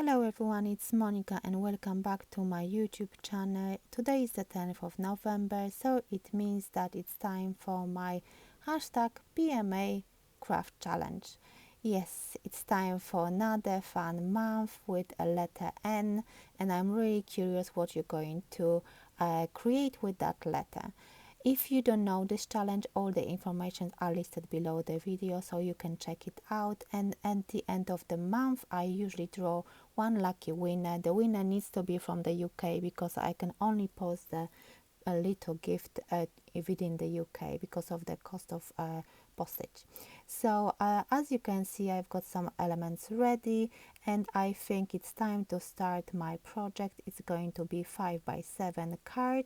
Hello everyone, it's Monika and welcome back to my YouTube channel. Today is the 10th of November, so it means that it's time for my hashtag PMA craft challenge. Yes, it's time for another fun month with a letter N, and I'm really curious what you're going to create with that letter. If you don't know this challenge, all the information are listed below the video so you can check it out. And at the end of the month, I usually draw one lucky winner. The winner needs to be from the UK because I can only post a little gift within the UK because of the cost of postage. So as you can see, I've got some elements ready and I think it's time to start my project. It's going to be 5x7 card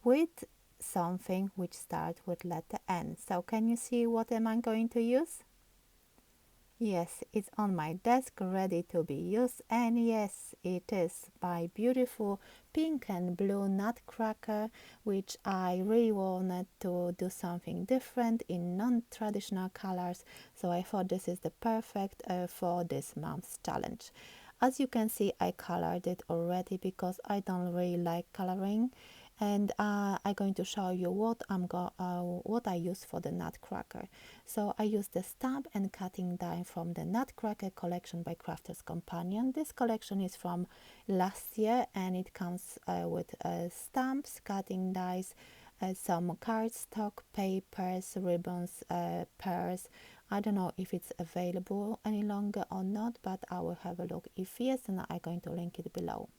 with something which starts with letter N. So can you see what am I going to use? Yes, it's on my desk ready to be used, and yes, it is my beautiful pink and blue nutcracker, which I really wanted to do something different in non-traditional colors, so I thought this is the perfect for this month's challenge. As you can see, I colored it already because I don't really like coloring, and I'm going to show you what I use for the nutcracker. So I use the stamp and cutting die from the Nutcracker collection by Crafter's Companion. This collection is from last year and it comes with stamps, cutting dies, some cardstock, papers, ribbons, pearls. I don't know if it's available any longer or not, but I will have a look. If yes, then I'm going to link it below.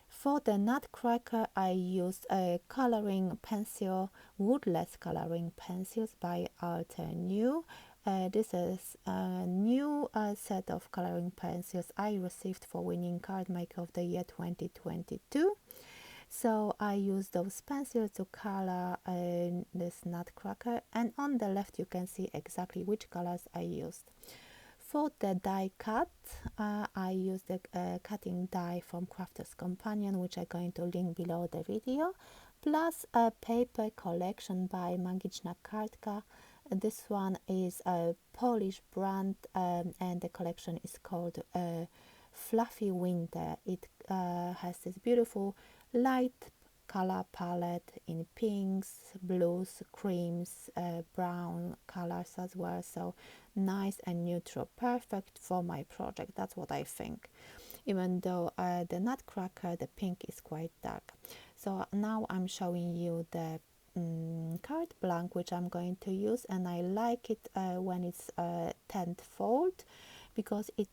For the nutcracker, I used a coloring pencil, woodless coloring pencils by Alter New. This is a new set of coloring pencils I received for winning Card Maker of the Year 2022. So I use those pencils to color this nutcracker, and on the left you can see exactly which colors I used. For the die cut, I used the cutting die from Crafter's Companion, which I'm going to link below the video, plus a paper collection by Magiczna Kartka. This one is a Polish brand and the collection is called Fluffy Winter. It has this beautiful light color palette in pinks, blues, creams, brown colors as well, so nice and neutral, perfect for my project. That's what I think, even though the nutcracker, the pink is quite dark. So now I'm showing you the card blank which I'm going to use, and I like it when it's 10th fold because it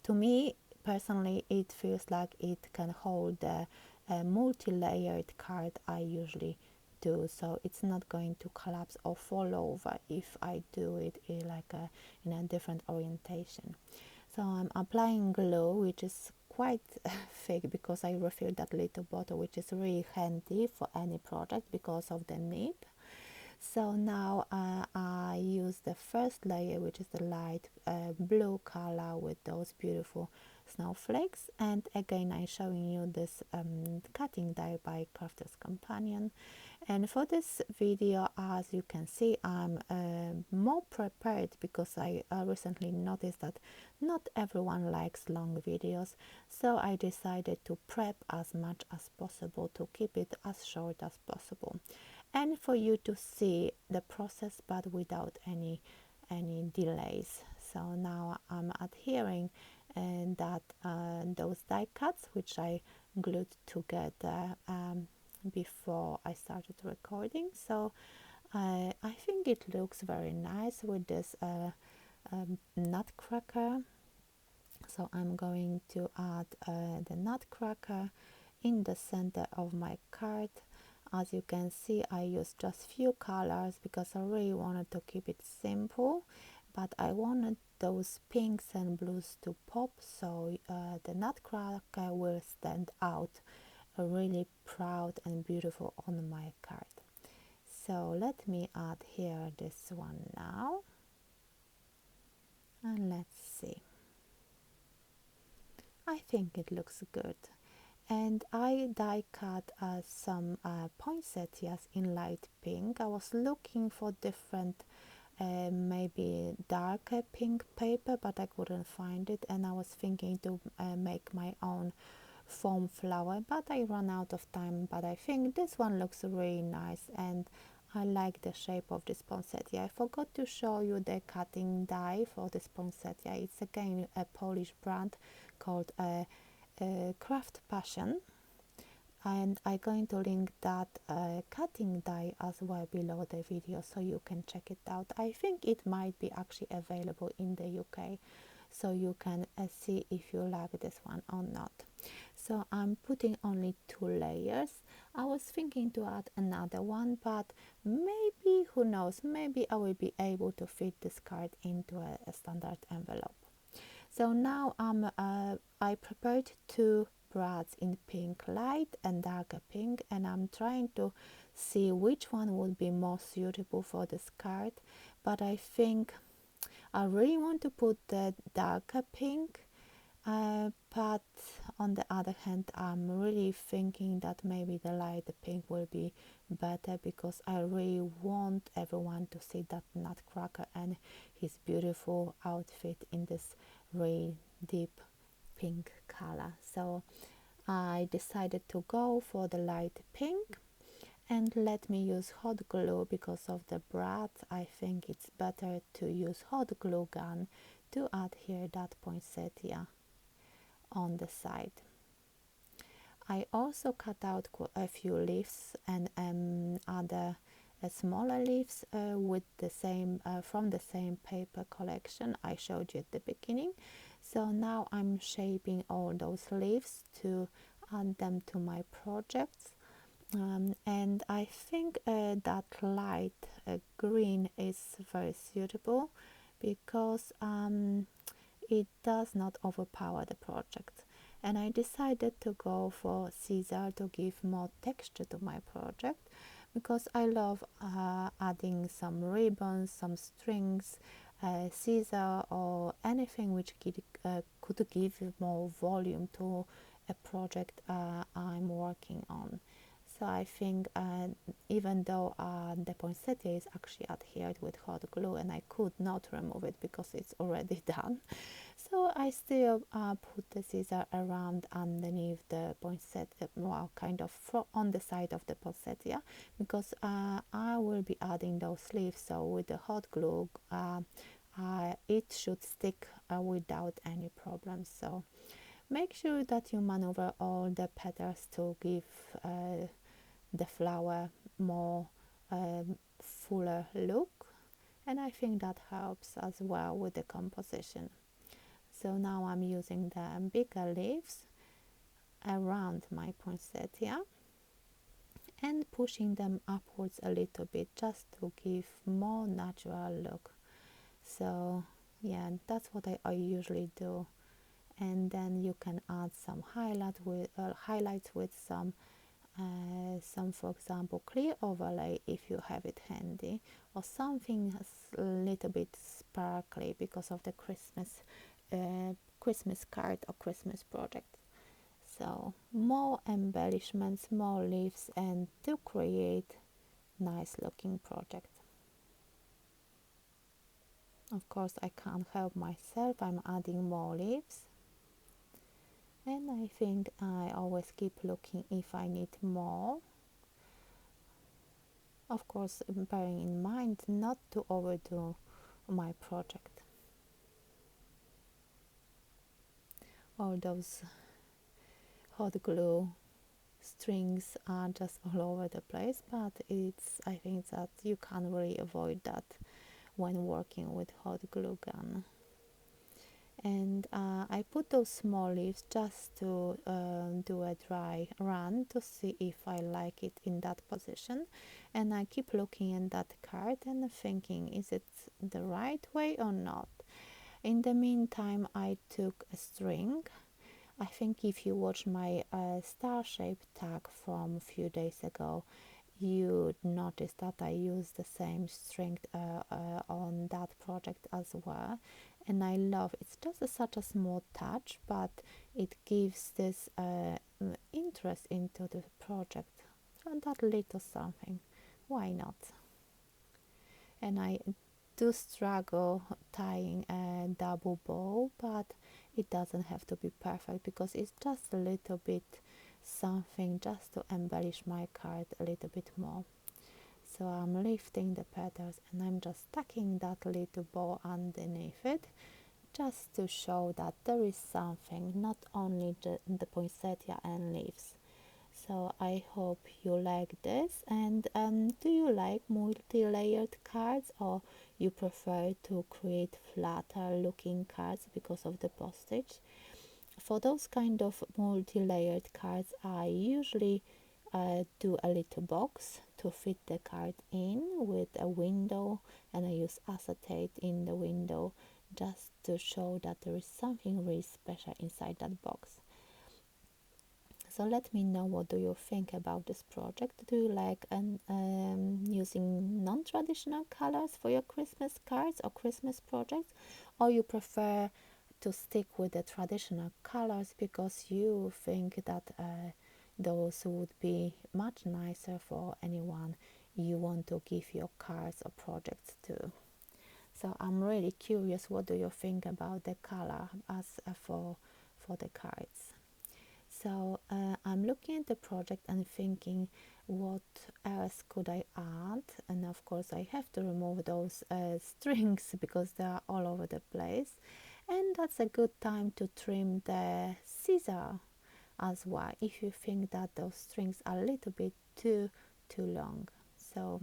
to me personally it feels like it can hold the multi-layered card I usually do, so it's not going to collapse or fall over if I do it in a different orientation. So I'm applying glue, which is quite thick because I refilled that little bottle, which is really handy for any project because of the nib. So now I use the first layer, which is the light blue color with those beautiful snowflakes, and again I'm showing you this cutting die by Crafter's Companion. And for this video, as you can see, I'm more prepared because I recently noticed that not everyone likes long videos, so I decided to prep as much as possible to keep it as short as possible and for you to see the process but without any delays. So now I'm adhering and that those die cuts which I glued together before I started recording. So I think it looks very nice with this nutcracker. So I'm going to add the nutcracker in the center of my card. As you can see, I used just few colors because I really wanted to keep it simple, but I wanted those pinks and blues to pop, so the nutcracker will stand out really proud and beautiful on my card. So let me add here this one now, and let's see. I think it looks good. And I die cut some poinsettias in light pink. I was looking for different maybe darker pink paper, but I couldn't find it, and I was thinking to make my own foam flower, but I ran out of time. But I think this one looks really nice, and I like the shape of this poinsettia. I forgot to show you the cutting die for this poinsettia. It's again a Polish brand called Craft Passion, and I'm going to link that cutting die as well below the video so you can check it out. I think it might be actually available in the UK, so you can see if you like this one or not. So I'm putting only 2 layers. I was thinking to add another one, but maybe, who knows, maybe I will be able to fit this card into a standard envelope. So now I prepared 2 brads in pink, light and darker pink, and I'm trying to see which one would be more suitable for this card, but I think I really want to put the darker pink, but on the other hand I'm really thinking that maybe the lighter pink will be better, because I really want everyone to see that nutcracker and his beautiful outfit in this really deep pink color. So I decided to go for the light pink, and let me use hot glue. Because of the brad, I think it's better to use hot glue gun to adhere that poinsettia on the side. I also cut out a few leaves and other smaller leaves with the same from the same paper collection I showed you at the beginning. So now I'm shaping all those leaves to add them to my projects. And I think that light green is very suitable, because it does not overpower the project. And I decided to go for scissor to give more texture to my project, because I love adding some ribbons, some strings, scissor, or anything which could give more volume to a project I'm working on. So I think even though the poinsettia is actually adhered with hot glue, and I could not remove it because it's already done, so I still put the scissor around underneath the poinsettia, well, kind of on the side of the poinsettia, because I will be adding those leaves. So with the hot glue, it should stick without any problem. So make sure that you maneuver all the petals to give the flower more fuller look, and I think that helps as well with the composition. So now I'm using the bigger leaves around my poinsettia and pushing them upwards a little bit, just to give more natural look. So yeah, that's what I usually do. And then you can add some highlights with some, for example, clear overlay if you have it handy, or something a little bit sparkly because of the Christmas card or Christmas project. So more embellishments, more leaves, and to create nice looking project. Of course, I can't help myself, I'm adding more leaves, and I think I always keep looking if I need more. Of course, bearing in mind not to overdo my project. All those hot glue strings are just all over the place, but I think that you can't really avoid that when working with hot glue gun. And I put those small leaves just to do a dry run to see if I like it in that position, and I keep looking at that card and thinking, is it the right way or not? In the meantime, I took a string. I think if you watch my star shape tag from a few days ago, you'd notice that I used the same string on that project as well, and I love it's just such a small touch, but it gives this interest into the project, and that little something, why not? And I do struggle tying a double bow, but it doesn't have to be perfect because it's just a little bit something just to embellish my card a little bit more. So I'm lifting the petals and I'm just tucking that little bow underneath it, just to show that there is something, not only the poinsettia and leaves. So I hope you like this. And do you like multi-layered cards, or you prefer to create flatter looking cards because of the postage? For those kind of multi-layered cards, I usually do a little box to fit the card in with a window, and I use acetate in the window just to show that there is something really special inside that box. So let me know, what do you think about this project? Do you like using non-traditional colors for your Christmas cards or Christmas projects, or you prefer to stick with the traditional colors because you think that those would be much nicer for anyone you want to give your cards or projects to? So I'm really curious, what do you think about the color as for the cards? So I'm looking at the project and thinking, what else could I add? And of course I have to remove those strings because they are all over the place, and that's a good time to trim the scissor as well if you think that those strings are a little bit too long. So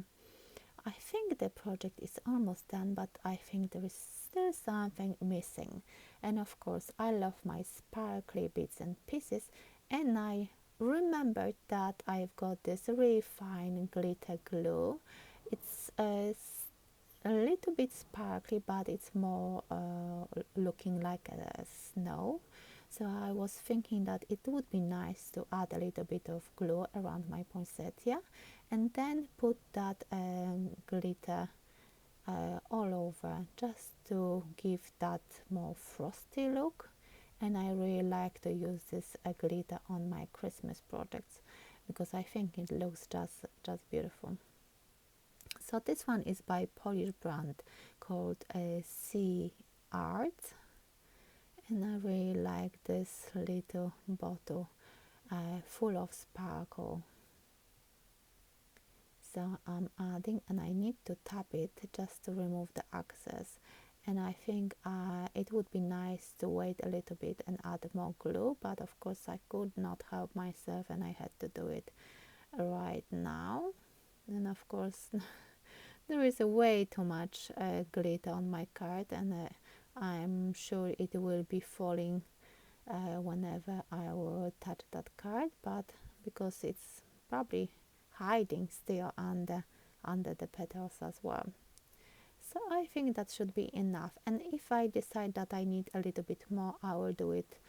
I think the project is almost done, but I think there is still something missing. And of course, I love my sparkly bits and pieces, and I remembered that I've got this really fine glitter glue. It's a little bit sparkly, but it's more looking like a snow. So I was thinking that it would be nice to add a little bit of glue around my poinsettia and then put that glitter all over, just to give that more frosty look. And I really like to use this glitter on my Christmas projects because I think it looks just beautiful. So this one is by Polish brand called Sea Art, and I really like this little bottle full of sparkle. So I'm adding, and I need to tap it just to remove the excess. And I think it would be nice to wait a little bit and add more glue, but of course I could not help myself and I had to do it right now. And of course there is way too much glitter on my card, and I'm sure it will be falling whenever I will touch that card, but because it's probably hiding still under the petals as well. So I think that should be enough, and if I decide that I need a little bit more, I will do it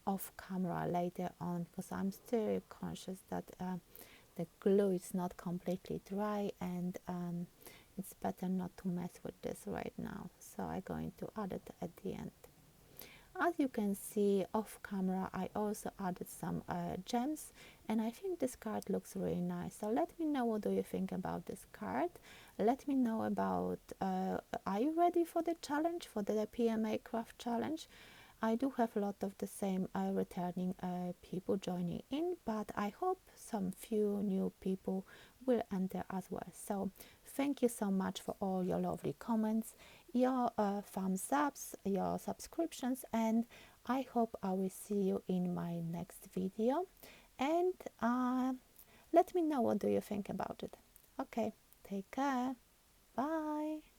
off camera later on, because I'm still conscious that the glue is not completely dry, and it's better not to mess with this right now. So I'm going to add it at the end. As you can see off camera, I also added some gems, and I think this card looks really nice. So let me know, what do you think about this card. Let me know about, are you ready for the challenge, for the PMA craft challenge? I do have a lot of the same returning people joining in, but I hope some few new people will enter as well. So thank you so much for all your lovely comments, your thumbs ups, your subscriptions, and I hope I will see you in my next video. And let me know, what do you think about it. Okay, take care. Bye.